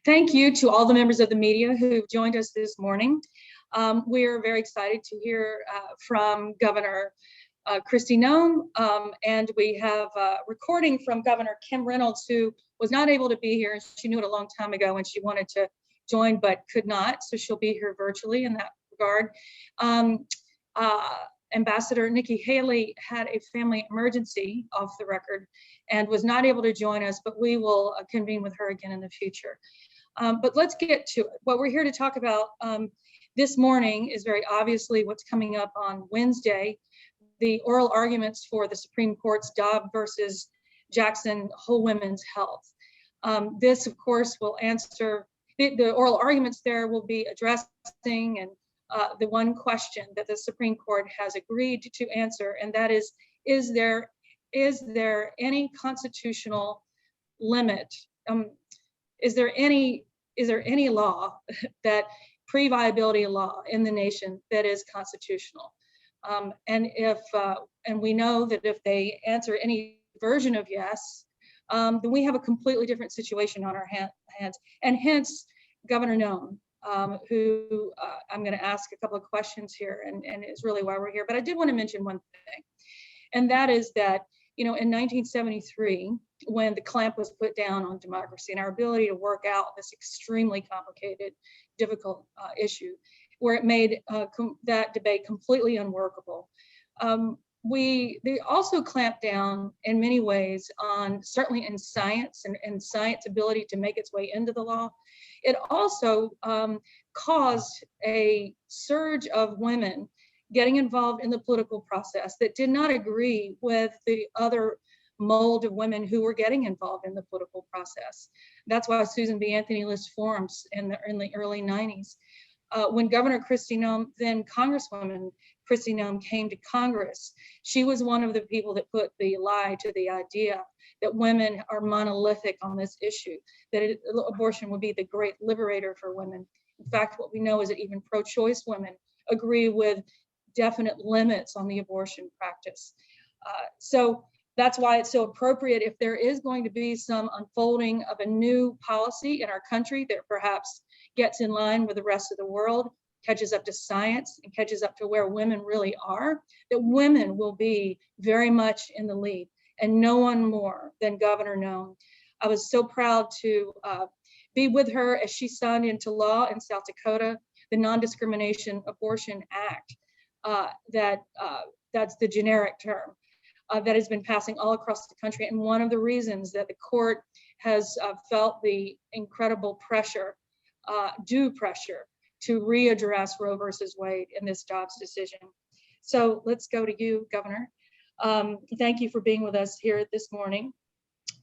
Thank you to all the members of the media who've joined us this morning. We're very excited to hear from Governor Kristi Noem, and we have a recording from Governor Kim Reynolds, who was not able to be here. She knew it a long time ago and she wanted to join but could not, so she'll be here virtually in that regard. Ambassador Nikki Haley had a family emergency off the record and was not able to join us, but we will convene with her again in the future. But let's get to it. What we're here to talk about this morning is very obviously what's coming up on Wednesday, the oral arguments for the Supreme Court's Dobbs versus Jackson Whole Women's Health. This, of course, will answer, the oral arguments there will be addressing and the one question that the Supreme Court has agreed to answer, and that is there any constitutional limit? Is there any law that pre-viability law in the nation that is constitutional? And we know that if they answer any version of yes, then we have a completely different situation on our hands. And hence, Governor Noem, who I'm going to ask a couple of questions here, and is really why we're here. But I did want to mention one thing, and that is that, you know, in 1973, when the clamp was put down on democracy and our ability to work out this extremely complicated, difficult issue, where it made that debate completely unworkable. They also clamped down in many ways on, certainly in science and science ability to make its way into the law. It also caused a surge of women getting involved in the political process that did not agree with the other mold of women who were getting involved in the political process. That's why Susan B. Anthony List forms in the early 90s. When Governor Kristi Noem, then Congresswoman Kristi Noem, came to Congress, she was one of the people that put the lie to the idea that women are monolithic on this issue, that abortion would be the great liberator for women. In fact, what we know is that even pro-choice women agree with definite limits on the abortion practice. So that's why it's so appropriate, if there is going to be some unfolding of a new policy in our country that perhaps gets in line with the rest of the world, catches up to science and catches up to where women really are, that women will be very much in the lead, and no one more than Governor Noem. I was so proud to be with her as she signed into law in South Dakota the Non-Discrimination Abortion Act. That's the generic term that has been passing all across the country. And one of the reasons that the court has felt the incredible pressure, due pressure, to readdress Roe versus Wade in this Dobbs decision. So let's go to you, Governor. Thank you for being with us here this morning.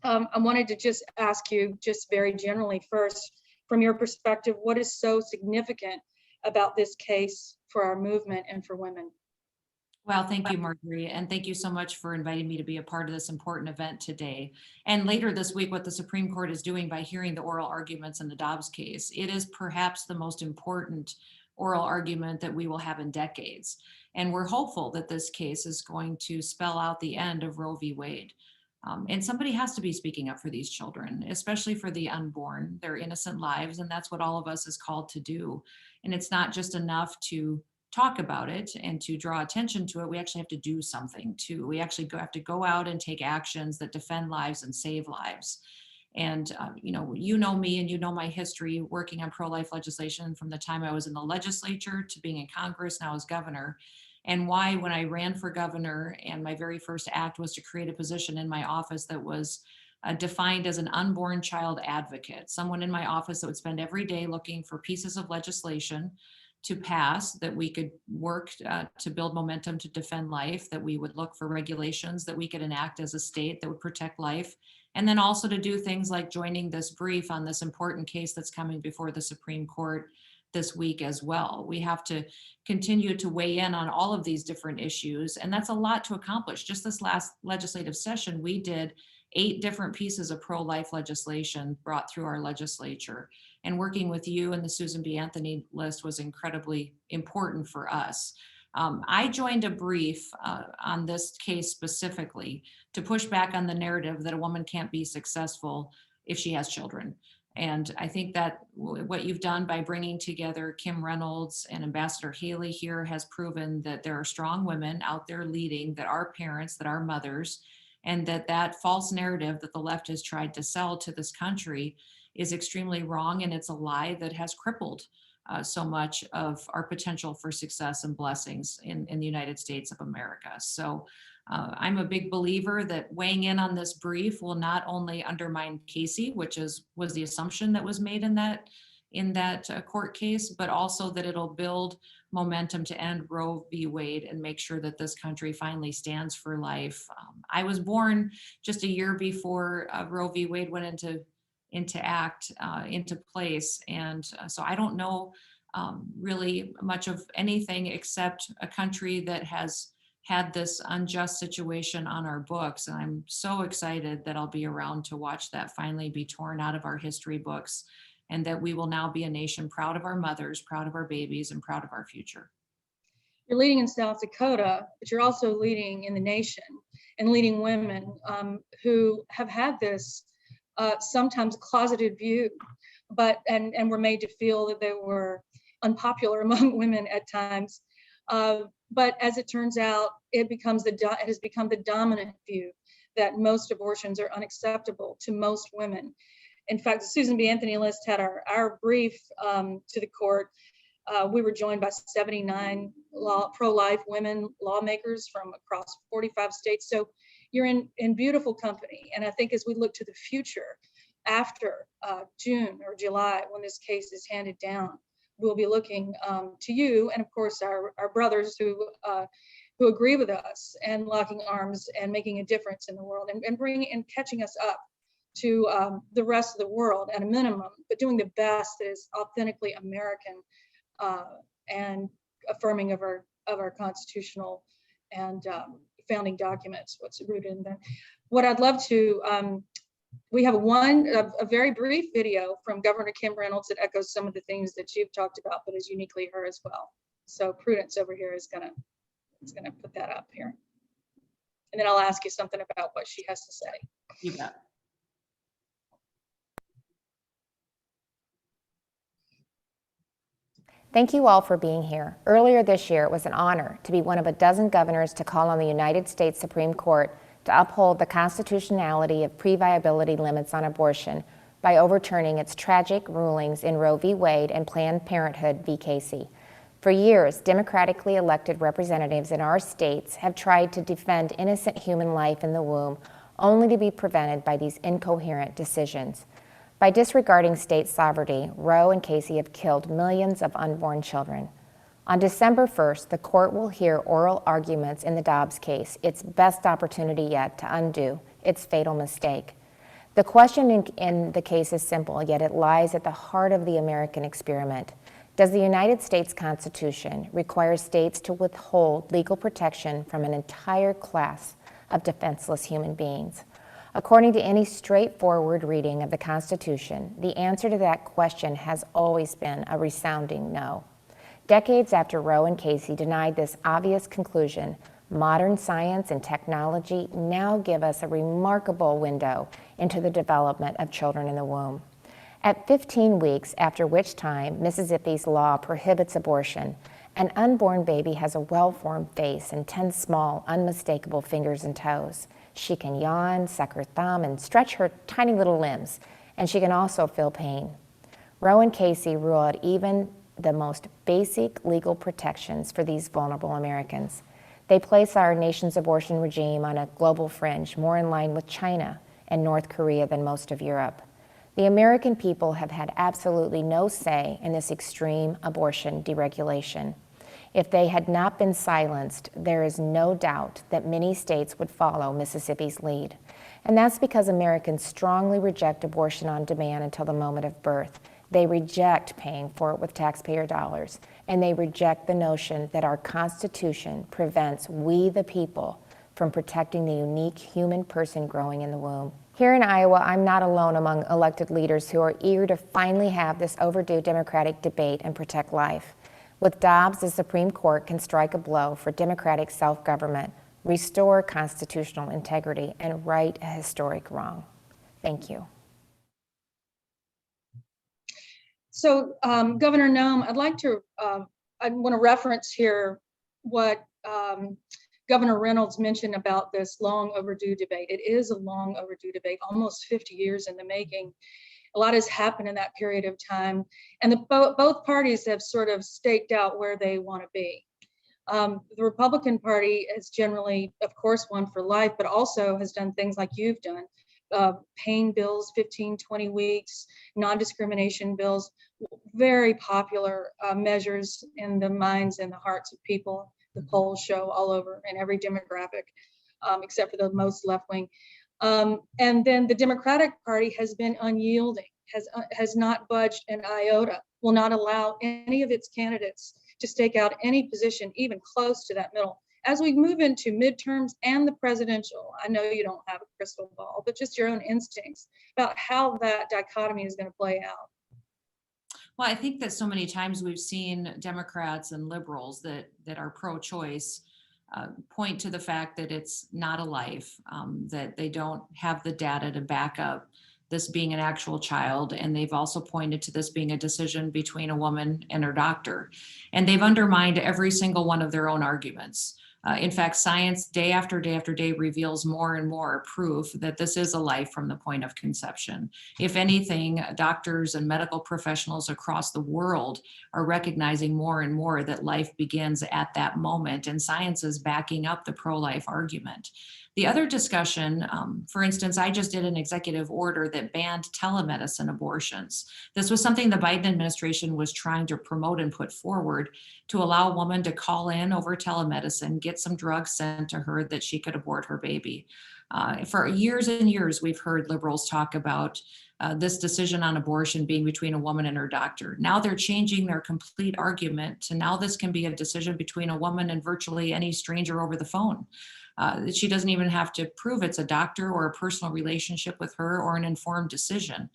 I wanted to just ask you, just very generally first, from your perspective, what is so significant about this case for our movement and for women? Well, thank you, Marjorie, and thank you so much for inviting me to be a part of this important event today. And later this week, what the Supreme Court is doing by hearing the oral arguments in the Dobbs case, it is perhaps the most important oral argument that we will have in decades. And we're hopeful that this case is going to spell out the end of Roe v. Wade. And somebody has to be speaking up for these children, especially for the unborn, their innocent lives, and that's what all of us is called to do. And it's not just enough to talk about it and to draw attention to it. We actually have to do something too. We actually have to go out and take actions that defend lives and save lives. And you know me and you know my history working on pro-life legislation from the time I was in the legislature to being in Congress, now as governor. And why, when I ran for governor, and my very first act was to create a position in my office that was defined as an unborn child advocate, someone in my office that would spend every day looking for pieces of legislation to pass that we could work to build momentum to defend life, that we would look for regulations that we could enact as a state that would protect life, and then also to do things like joining this brief on this important case that's coming before the Supreme Court this week as well. We have to continue to weigh in on all of these different issues, and that's a lot to accomplish. Just this last legislative session, we did 8 different pieces of pro-life legislation brought through our legislature. And working with you and the Susan B. Anthony list was incredibly important for us. I joined a brief on this case specifically to push back on the narrative that a woman can't be successful if she has children. And I think that what you've done by bringing together Kim Reynolds and Ambassador Haley here has proven that there are strong women out there leading, that are parents, that are mothers, and that false narrative that the left has tried to sell to this country is extremely wrong, and it's a lie that has crippled so much of our potential for success and blessings in the United States of America. So I'm a big believer that weighing in on this brief will not only undermine Casey, which was the assumption that was made in that court case, but also that it'll build momentum to end Roe v. Wade and make sure that this country finally stands for life. I was born just a year before Roe v. Wade went into place, and so I don't know really much of anything except a country that has had this unjust situation on our books. And I'm so excited that I'll be around to watch that finally be torn out of our history books, and that we will now be a nation proud of our mothers, proud of our babies, and proud of our future. You're leading in South Dakota, but you're also leading in the nation and leading women who have had this sometimes closeted view, and were made to feel that they were unpopular among women at times. But as it turns out, it has become the dominant view that most abortions are unacceptable to most women. In fact, the Susan B. Anthony list had our brief to the court. We were joined by 79 pro-life women lawmakers from across 45 states. So you're in beautiful company. And I think as we look to the future, after June or July, when this case is handed down, we'll be looking to you and, of course, our brothers who agree with us, and locking arms and making a difference in the world, and bringing and catching us up to the rest of the world at a minimum, but doing the best that is authentically American and affirming of our constitutional and founding documents, what's rooted in them. What I'd love to, we have a very brief video from Governor Kim Reynolds that echoes some of the things that you've talked about, but is uniquely her as well. So Prudence over here is gonna put that up here. And then I'll ask you something about what she has to say. You bet. Thank you all for being here. Earlier this year, it was an honor to be one of a dozen governors to call on the United States Supreme Court to uphold the constitutionality of pre-viability limits on abortion by overturning its tragic rulings in Roe v. Wade and Planned Parenthood v. Casey. For years, democratically elected representatives in our states have tried to defend innocent human life in the womb, only to be prevented by these incoherent decisions. By disregarding state sovereignty, Roe and Casey have killed millions of unborn children. On December 1st, the court will hear oral arguments in the Dobbs case, its best opportunity yet to undo its fatal mistake. The question in the case is simple, yet it lies at the heart of the American experiment. Does the United States Constitution require states to withhold legal protection from an entire class of defenseless human beings? According to any straightforward reading of the Constitution, the answer to that question has always been a resounding no. Decades after Roe and Casey denied this obvious conclusion, modern science and technology now give us a remarkable window into the development of children in the womb. At 15 weeks, after which time Mississippi's law prohibits abortion, an unborn baby has a well-formed face and 10 small, unmistakable fingers and toes. She can yawn, suck her thumb, and stretch her tiny little limbs, and she can also feel pain. Roe and Casey rule out even the most basic legal protections for these vulnerable Americans. They place our nation's abortion regime on a global fringe, more in line with China and North Korea than most of Europe. The American people have had absolutely no say in this extreme abortion deregulation. If they had not been silenced, there is no doubt that many states would follow Mississippi's lead. And that's because Americans strongly reject abortion on demand until the moment of birth. They reject paying for it with taxpayer dollars, and they reject the notion that our Constitution prevents we the people from protecting the unique human person growing in the womb. Here in Iowa, I'm not alone among elected leaders who are eager to finally have this overdue democratic debate and protect life. With Dobbs, the Supreme Court can strike a blow for democratic self-government, restore constitutional integrity, and right a historic wrong. Thank you. So Governor Nome, I want to reference here what Governor Reynolds mentioned about this long overdue debate. It is a long overdue debate, almost 50 years in the making. A lot has happened in that period of time, and both parties have sort of staked out where they want to be. The Republican Party is generally, of course, one for life, but also has done things like you've done, pain bills, 15, 20 weeks, non-discrimination bills, very popular measures in the minds and the hearts of people. The polls show all over in every demographic, except for the most left-wing. And then the Democratic Party has been unyielding, has not budged an iota, will not allow any of its candidates to stake out any position even close to that middle. As we move into midterms and the presidential, I know you don't have a crystal ball, but just your own instincts about how that dichotomy is going to play out. Well, I think that so many times we've seen Democrats and liberals that are pro-choice point to the fact that it's not a life, that they don't have the data to back up this being an actual child. And they've also pointed to this being a decision between a woman and her doctor. And they've undermined every single one of their own arguments. In fact, science day after day after day reveals more and more proof that this is a life from the point of conception. If anything, doctors and medical professionals across the world are recognizing more and more that life begins at that moment, and science is backing up the pro-life argument. The other discussion, for instance, I just did an executive order that banned telemedicine abortions. This was something the Biden administration was trying to promote and put forward to allow a woman to call in over telemedicine, get some drugs sent to her that she could abort her baby. For years and years, we've heard liberals talk about this decision on abortion being between a woman and her doctor. Now they're changing their complete argument to now this can be a decision between a woman and virtually any stranger over the phone. She doesn't even have to prove it's a doctor or a personal relationship with her or an informed decision.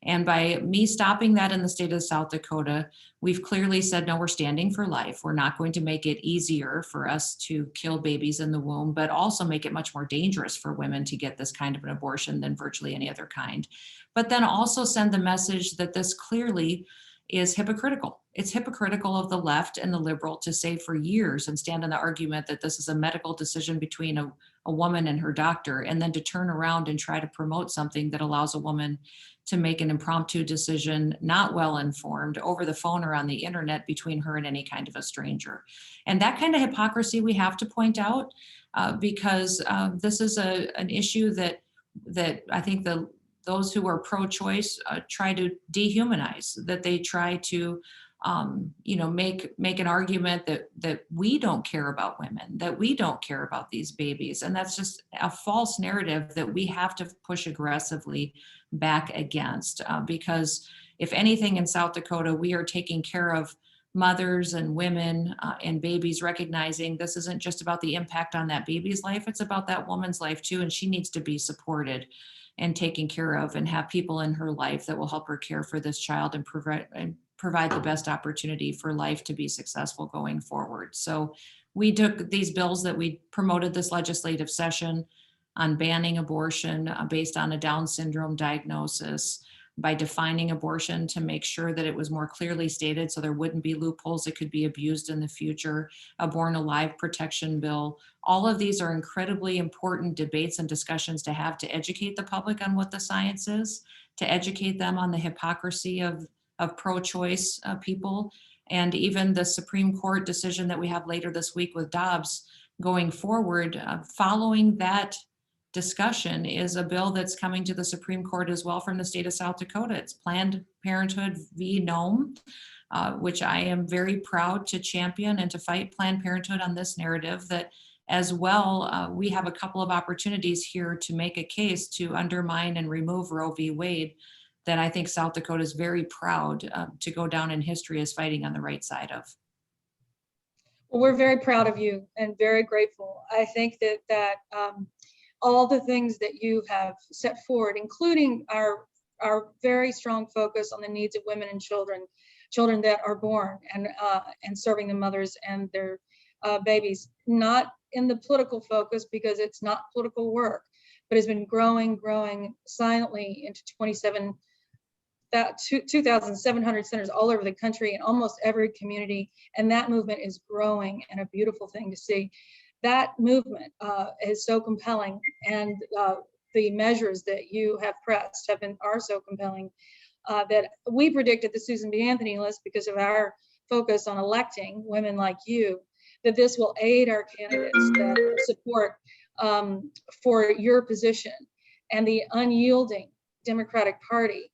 And by me stopping that in the state of South Dakota, we've clearly said, no, we're standing for life. We're not going to make it easier for us to kill babies in the womb, but also make it much more dangerous for women to get this kind of an abortion than virtually any other kind. But then also send the message that this clearly is hypocritical. It's hypocritical of the left and the liberal to say for years and stand on the argument that this is a medical decision between a woman and her doctor, and then to turn around and try to promote something that allows a woman to make an impromptu decision, not well informed, over the phone or on the internet between her and any kind of a stranger. And that kind of hypocrisy we have to point out because this is an issue that I think those who are pro-choice try to dehumanize, that they try to make an argument that we don't care about women, that we don't care about these babies. And that's just a false narrative that we have to push aggressively back against, because if anything in South Dakota, we are taking care of mothers and women and babies, recognizing this isn't just about the impact on that baby's life, it's about that woman's life too, and she needs to be supported and taken care of and have people in her life that will help her care for this child and provide the best opportunity for life to be successful going forward. So we took these bills that we promoted this legislative session on banning abortion based on a Down syndrome diagnosis, by defining abortion to make sure that it was more clearly stated so there wouldn't be loopholes that could be abused in the future, a born alive protection bill. All of these are incredibly important debates and discussions to have to educate the public on what the science is, to educate them on the hypocrisy of pro-choice people. And even the Supreme Court decision that we have later this week with Dobbs going forward, following that discussion is a bill that's coming to the Supreme Court as well from the state of South Dakota. It's Planned Parenthood v. Nome, which I am very proud to champion and to fight Planned Parenthood on this narrative that as well, we have a couple of opportunities here to make a case to undermine and remove Roe v. Wade that I think South Dakota is very proud to go down in history as fighting on the right side of. Well, we're very proud of you and very grateful. I think that all the things that you have set forward, including our very strong focus on the needs of women and children that are born, and serving the mothers and their babies, not in the political focus because it's not political work, but has been growing silently into 27 2,700 centers all over the country in almost every community. And that movement is growing and a beautiful thing to see. That movement is so compelling, and the measures that you have pressed are so compelling that we predicted the Susan B. Anthony list, because of our focus on electing women like you, that this will aid our candidates that support for your position. And the unyielding Democratic Party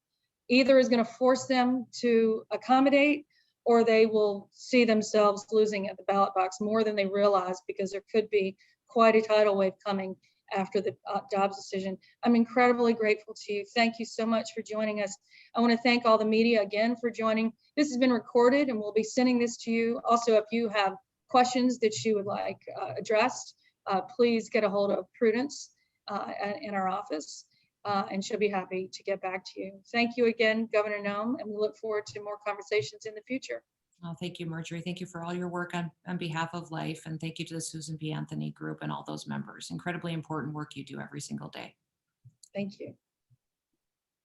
either is going to force them to accommodate, or they will see themselves losing at the ballot box more than they realize, because there could be quite a tidal wave coming after the Dobbs decision. I'm incredibly grateful to you. Thank you so much for joining us. I want to thank all the media again for joining. This has been recorded, and we'll be sending this to you. Also, if you have questions that you would like addressed, please get a hold of Prudence in our office, and she'll be happy to get back to you. Thank you again, Governor Noem, and we look forward to more conversations in the future. Oh, thank you, Marjorie. Thank you for all your work on behalf of Life, and thank you to the Susan B. Anthony Group and all those members. Incredibly important work you do every single day. Thank you.